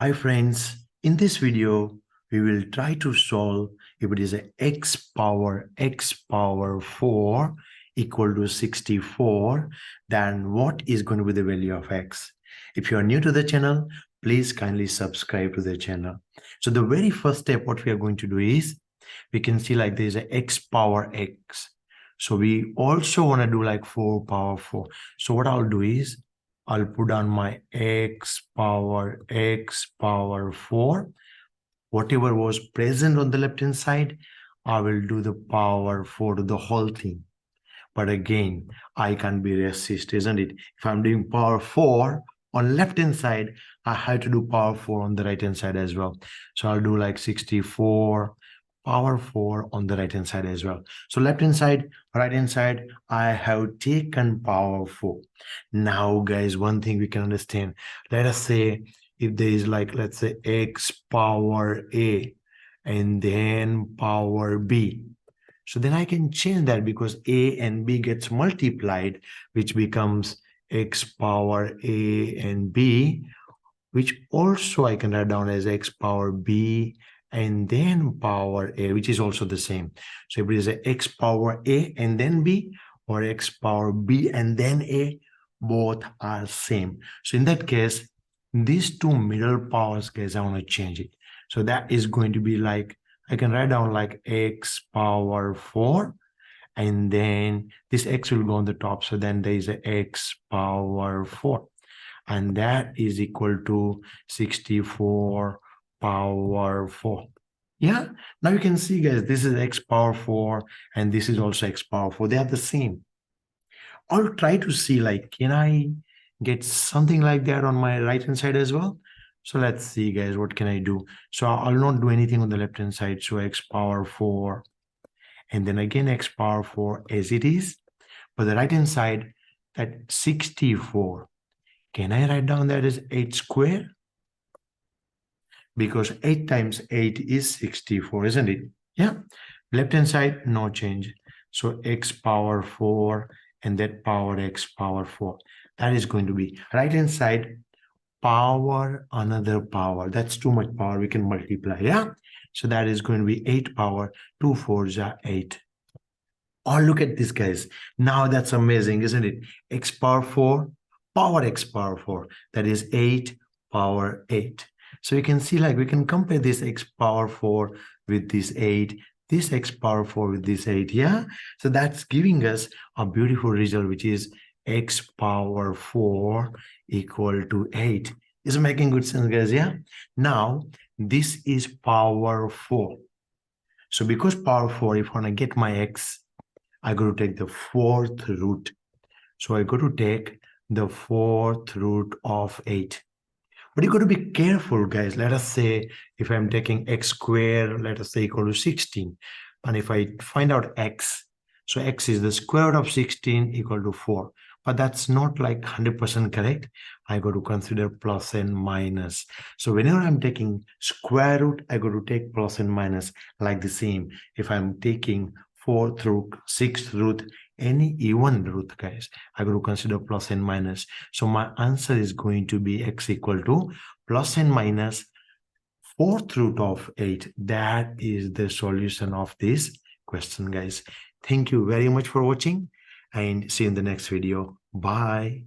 Hi friends, in this video, we will try to solve if it is a x power 4 equal to 64, then what is going to be the value of x? If you are new to the channel, please kindly subscribe to the channel. So the very first step, what we are going to do is, we can see like there is a x power x. So we also want to do like 4 power 4. So what I'll do is, I'll put down my x power 4. Whatever was present on the left hand side, I will do the power 4 to the whole thing. But again, I can't be resist, isn't it? If I'm doing power 4 on left hand side, I have to do power 4 on the right hand side as well. So I'll do like 64 power 4 on the right hand side as well. So left hand side, right hand side, I have taken power 4. Now guys, one thing we can understand, let us say if there is like, let's say x power a and then power b. So then I can change that because a and b gets multiplied, which becomes x power a and b, which also I can write down as x power b and then power a, which is also the same. So if it is a x power a and then b, or x power b and then a, both are same. So in that case, these two middle powers, guys, I want to change it. So that is going to be like, I can write down like x power 4, and then this x will go on the top. So then there is a x power 4, and that is equal to 64 power 4. Yeah, now you can see, guys, this is x power 4 and this is also x power 4. They are the same. I'll try to see like, can I get something like that on my right hand side as well? So let's see, guys, what can I do? So I'll not do anything on the left hand side. So x power 4 and then again x power 4 as it is. But the right hand side, that 64, can I write down that as 8 square? Because 8 times 8 is 64, isn't it? Yeah. Left hand side, no change. So x power 4 and that power x power 4. That is going to be right hand side, power another power. That's too much power. We can multiply. Yeah. So that is going to be 8 power 2 4s are 8. Oh, look at this, guys. Now that's amazing, isn't it? X power 4, power x power 4. That is 8 power 8. So you can see like we can compare this x power 4 with this 8, this x power 4 with this 8. Yeah. So that's giving us a beautiful result, which is x power 4 equal to 8. Is it making good sense, guys? Yeah. Now, this is power 4. So because power 4, if I want to get my x, I got to take the fourth root. So I got to take the fourth root of 8. But you got to be careful, guys. Let us say if I'm taking x squared, let us say equal to 16. And if I find out x, so x is the square root of 16 equal to 4. But that's not like 100% correct. I got to consider plus and minus. So whenever I'm taking square root, I got to take plus and minus like the same. If I'm taking fourth root, sixth root, any even root, guys, I got to consider plus and minus. So my answer is going to be x equal to plus and minus fourth root of 8. That is the solution of this question, guys. Thank you very much for watching and see you in the next video. Bye.